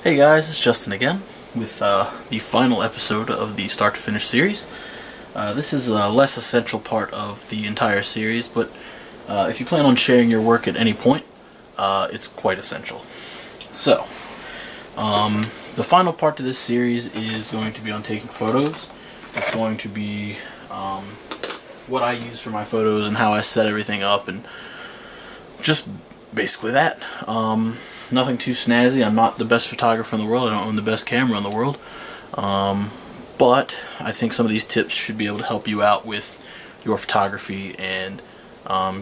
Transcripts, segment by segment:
Hey guys, it's Justin again with the final episode of the Start to Finish series. This is a less essential part of the entire series, but if you plan on sharing your work at any point, it's quite essential. So, the final part to this series is going to be on taking photos. It's going to be what I use for my photos and how I set everything up, and just basically that. Nothing too snazzy. I'm not the best photographer in the world. I don't own the best camera in the world. But I think some of these tips should be able to help you out with your photography and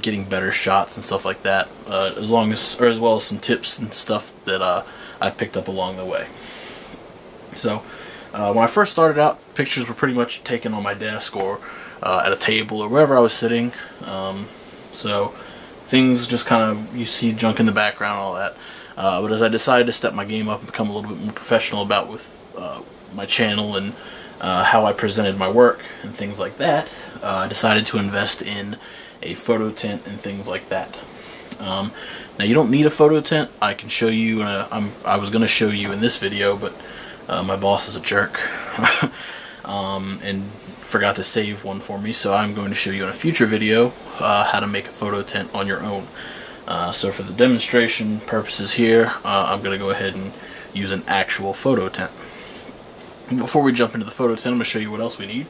getting better shots and stuff like that. As well as some tips and stuff that I've picked up along the way. So when I first started out, pictures were pretty much taken on my desk or at a table or wherever I was sitting. So things just kind of, you see junk in the background, all that. But as I decided to step my game up and become a little bit more professional about with my channel and how I presented my work and things like that, I decided to invest in a photo tent and things like that. Now you don't need a photo tent. I can show you. I was going to show you in this video, but my boss is a jerk and forgot to save one for me. So I'm going to show you in a future video how to make a photo tent on your own. So for the demonstration purposes here, I'm going to go ahead and use an actual photo tent. Before we jump into the photo tent, I'm going to show you what else we need.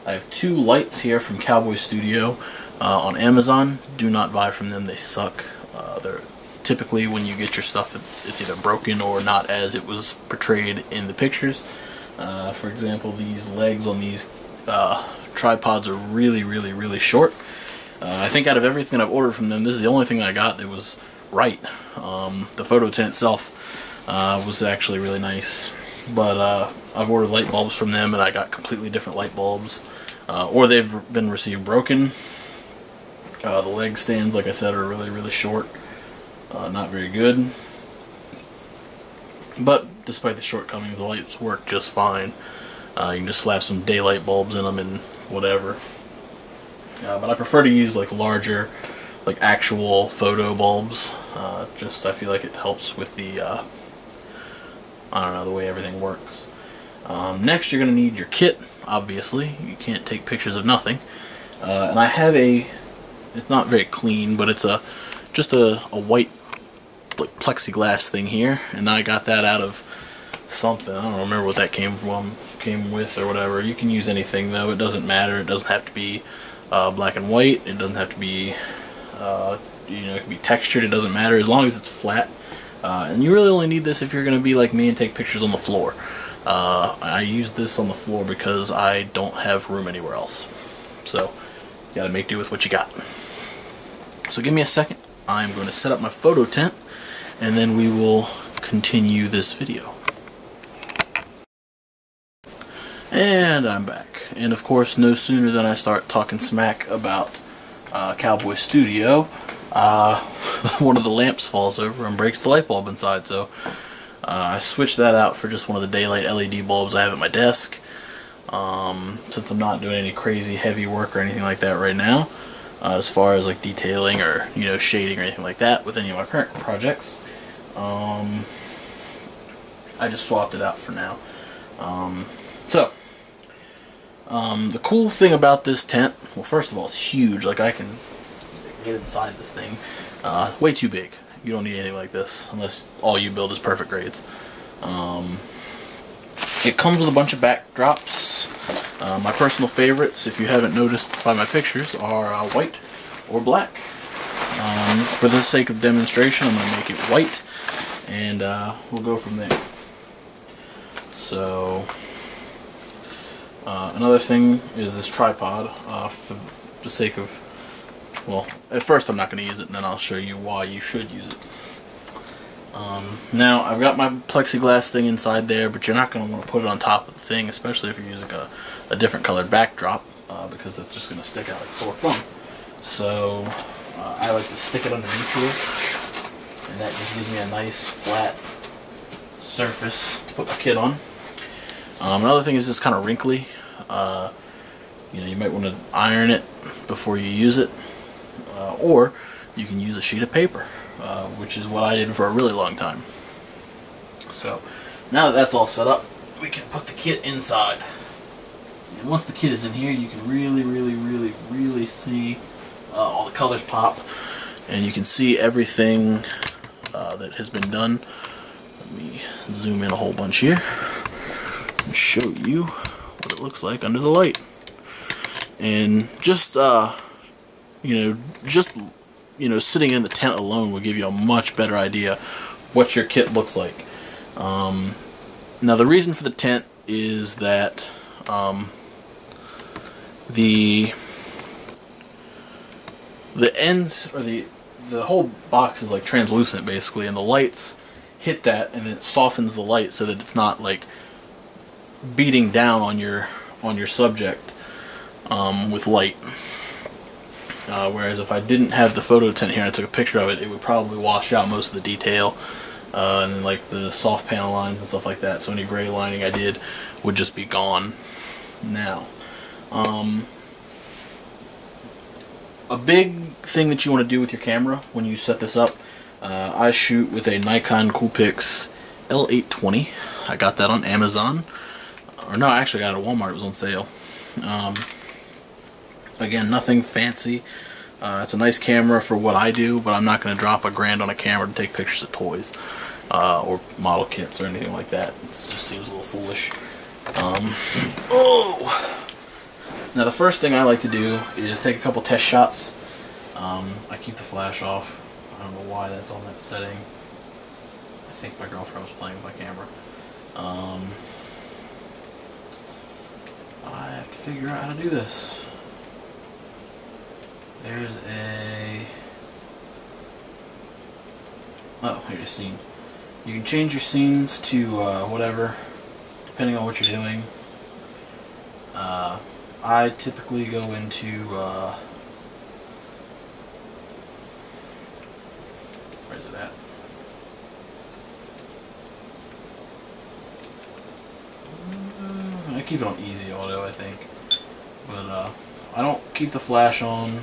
I have two lights here from Cowboy Studio on Amazon. Do not buy from them, they suck. They're typically, when you get your stuff, it's either broken or not as it was portrayed in the pictures. For example, these legs on these tripods are really short. I think out of everything I've ordered from them, this is the only thing I got that was right. The photo tent itself was actually really nice, but I've ordered light bulbs from them and I got completely different light bulbs, or they've been received broken. The leg stands, like I said, are really short, not very good, but despite the shortcomings, the lights work just fine. You can just slap some daylight bulbs in them and whatever. But I prefer to use like larger, like actual photo bulbs. Just I feel like it helps with the, I don't know, the way everything works. Next, you're going to need your kit. Obviously, you can't take pictures of nothing. And I have it's not very clean, but it's just a white like plexiglass thing here, and I got that out of something. I don't remember what that came with or whatever. You can use anything though. It doesn't matter. It doesn't have to be black and white. It doesn't have to be, it can be textured. It doesn't matter as long as it's flat. And you really only need this if you're going to be like me and take pictures on the floor. I use this on the floor because I don't have room anywhere else. So you got to make do with what you got. So give me a second. I'm going to set up my photo tent, and then we will continue this video. And I'm back. And of course, no sooner than I start talking smack about Cowboy Studio, one of the lamps falls over and breaks the light bulb inside. So I switched that out for just one of the daylight LED bulbs I have at my desk. Since I'm not doing any crazy heavy work or anything like that right now, as far as like detailing or shading or anything like that with any of my current projects, I just swapped it out for now. The cool thing about this tent, well, first of all, it's huge. Like, I can get inside this thing. Way too big. You don't need anything like this unless all you build is perfect grades. It comes with a bunch of backdrops. My personal favorites, if you haven't noticed by my pictures, are white or black. For the sake of demonstration, I'm going to make it white, and we'll go from there. So another thing is this tripod, for the sake of, well, at first I'm not going to use it, and then I'll show you why you should use it. Now, I've got my plexiglass thing inside there, but you're not going to want to put it on top of the thing, especially if you're using a different colored backdrop, because it's just going to stick out like a sore thumb. So I like to stick it underneath here, and that just gives me a nice flat surface to put my kit on. Another thing is it's kind of wrinkly. You might want to iron it before you use it, or you can use a sheet of paper, which is what I did for a really long time. So Now that that's all set up, we can put the kit inside. And once the kit is in here, you can really see all the colors pop, and you can see everything that has been done. Let me zoom in a whole bunch here and show you what it looks like under the light. And just sitting in the tent alone will give you a much better idea what your kit looks like. Now the reason for the tent is that the ends, or the whole box is like translucent basically, and the lights hit that and it softens the light so that it's not like beating down on your subject with light. Whereas if I didn't have the photo tent here and I took a picture of it, it would probably wash out most of the detail and then like the soft panel lines and stuff like that. So any gray lining I did would just be gone. Now, a big thing that you want to do with your camera when you set this up, I shoot with a Nikon Coolpix L820. I got that on Amazon. Or no, I actually got it at Walmart. It was on sale. Again, nothing fancy. It's a nice camera for what I do, but I'm not going to drop $1,000 on a camera to take pictures of toys or model kits or anything like that. It just seems a little foolish. Now the first thing I like to do is take a couple test shots. I keep the flash off. I don't know why that's on that setting. I think my girlfriend was playing with my camera. I have to figure out how to do this. There's a... oh, here's a scene. You can change your scenes to whatever, depending on what you're doing. I typically go into... where's it at? I keep it on easy auto, I think. But I don't keep the flash on.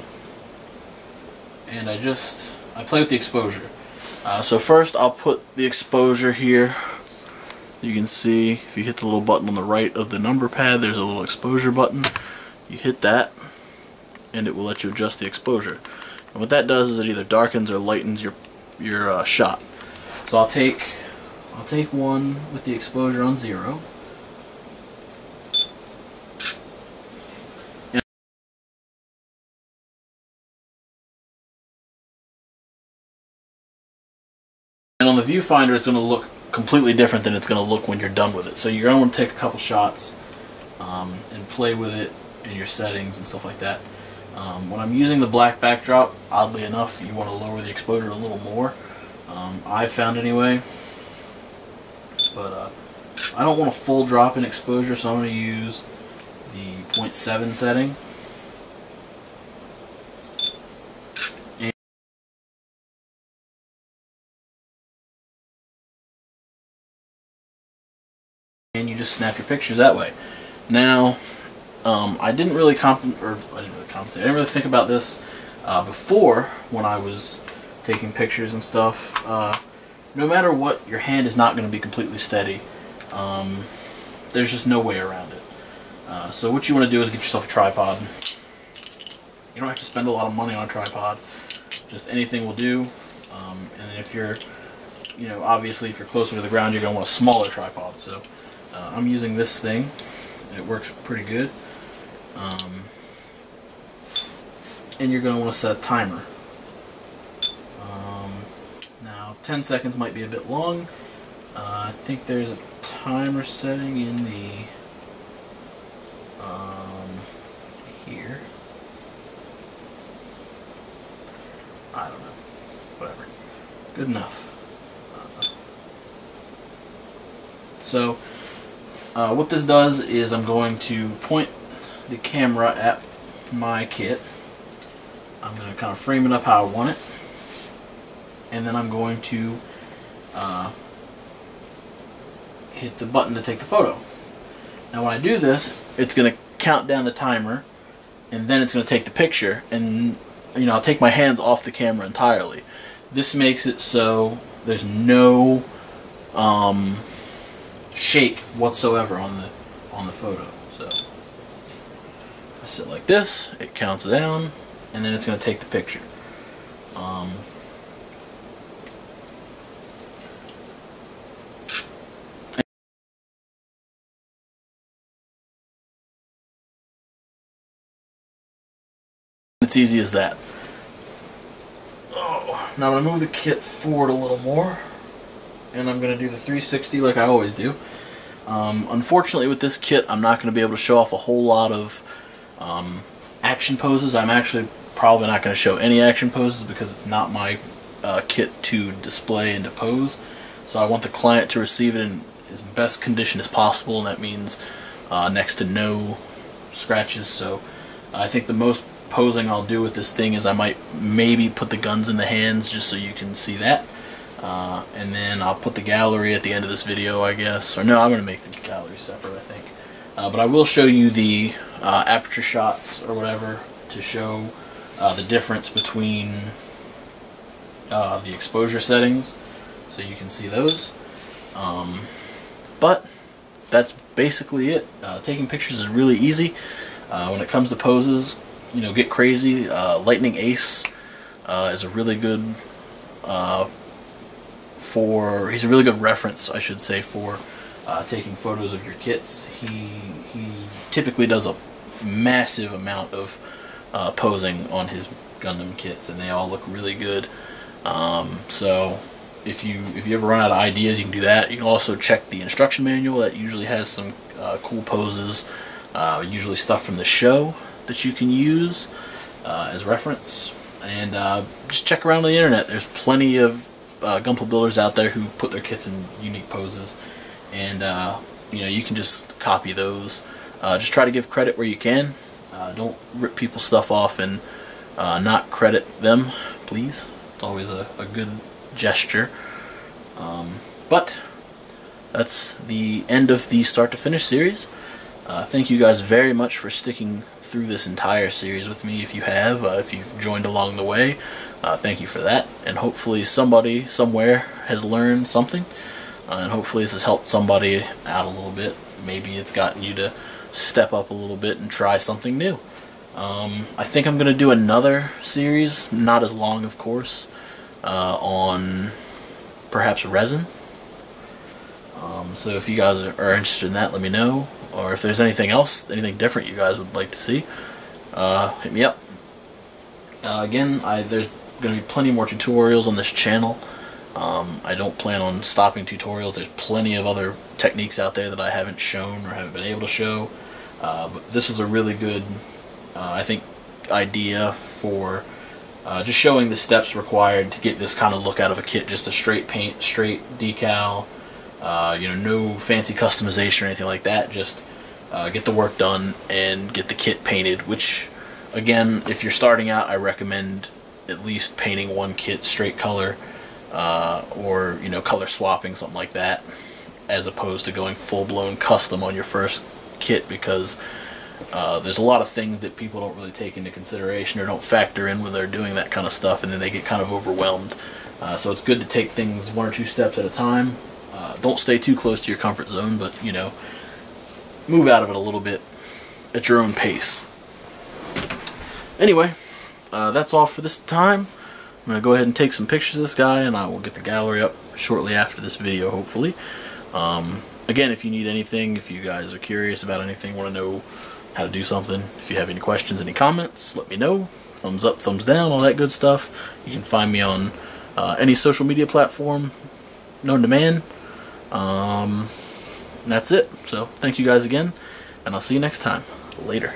And I play with the exposure. So first I'll put the exposure here. You can see if you hit the little button on the right of the number pad, there's a little exposure button. You hit that and it will let you adjust the exposure. And what that does is it either darkens or lightens your shot. So I'll take one with the exposure on 0. And on the viewfinder, it's going to look completely different than it's going to look when you're done with it. So you're going to want to take a couple shots and play with it in your settings and stuff like that. When I'm using the black backdrop, oddly enough, you want to lower the exposure a little more. I've found anyway. But I don't want a full drop in exposure, so I'm going to use the 0.7 setting. And you just snap your pictures that way. Now, I didn't really compensate. I didn't really think about this before when I was taking pictures and stuff. No matter what, your hand is not going to be completely steady. There's just no way around it. So what you want to do is get yourself a tripod. You don't have to spend a lot of money on a tripod. Just anything will do. And if you're, obviously if you're closer to the ground, you're going to want a smaller tripod. So I'm using this thing. It works pretty good. And you're going to want to set a timer. Now 10 seconds might be a bit long. I think there's a timer setting in the here. I don't know. Whatever. Good enough. So what this does is I'm going to point the camera at my kit. I'm going to kind of frame it up how I want it, and then I'm going to hit the button to take the photo. Now when I do this, it's going to count down the timer, and then it's going to take the picture, and I'll take my hands off the camera entirely. This makes it so there's no shake whatsoever on the photo. So I sit like this, it counts down, and then it's going to take the picture. It's easy as that. Oh, now I'm going to move the kit forward a little more, and I'm going to do the 360 like I always do. Unfortunately with this kit I'm not going to be able to show off a whole lot of action poses. I'm actually probably not going to show any action poses because it's not my kit to display and to pose. So I want the client to receive it in as best condition as possible, and that means next to no scratches. So I think the most posing I'll do with this thing is I might maybe put the guns in the hands just so you can see that. And then I'll put the gallery at the end of this video, I guess. Or no, I'm going to make the gallery separate, I think. But I will show you the aperture shots or whatever to show the difference between the exposure settings, so you can see those. But that's basically it. Taking pictures is really easy. When it comes to poses, you know, get crazy. Lightning Ace is a really good he's a really good reference, I should say, for taking photos of your kits. He typically does a massive amount of posing on his Gundam kits, and they all look really good. So if you ever run out of ideas, you can do that. You can also check the instruction manual. That usually has some cool poses, usually stuff from the show that you can use as reference. And just check around on the internet. There's plenty of Gunpla builders out there who put their kits in unique poses, and you know, you can just copy those. Just try to give credit where you can. Don't rip people's stuff off and not credit them, please. It's always a good gesture. But that's the end of the Start to Finish series. Thank you guys very much for sticking through this entire series with me. If you have, if you've joined along the way, thank you for that. And hopefully somebody somewhere has learned something, and hopefully this has helped somebody out a little bit. Maybe it's gotten you to step up a little bit and try something new. I think I'm going to do another series, not as long of course, on perhaps resin. So if you guys are interested in that, let me know. Or if there's anything else, anything different you guys would like to see, hit me up. Again, there's going to be plenty more tutorials on this channel. I don't plan on stopping tutorials. There's plenty of other techniques out there that I haven't shown or haven't been able to show. But this is a really good, I think, idea for just showing the steps required to get this kind of look out of a kit. Just a straight paint, straight decal. You know, no fancy customization or anything like that. Just get the work done and get the kit painted, which, again, if you're starting out, I recommend at least painting one kit straight color, or, you know, color swapping, something like that, as opposed to going full-blown custom on your first kit, because there's a lot of things that people don't really take into consideration or don't factor in when they're doing that kind of stuff, and then they get kind of overwhelmed. So it's good to take things one or two steps at a time. Don't stay too close to your comfort zone, but, you know, move out of it a little bit at your own pace. Anyway, that's all for this time. I'm going to go ahead and take some pictures of this guy, and I will get the gallery up shortly after this video, hopefully. Again, if you need anything, if you guys are curious about anything, want to know how to do something, if you have any questions, any comments, let me know. Thumbs up, thumbs down, all that good stuff. You can find me on any social media platform known to man. That's it. So thank you guys again, and I'll see you next time. Later.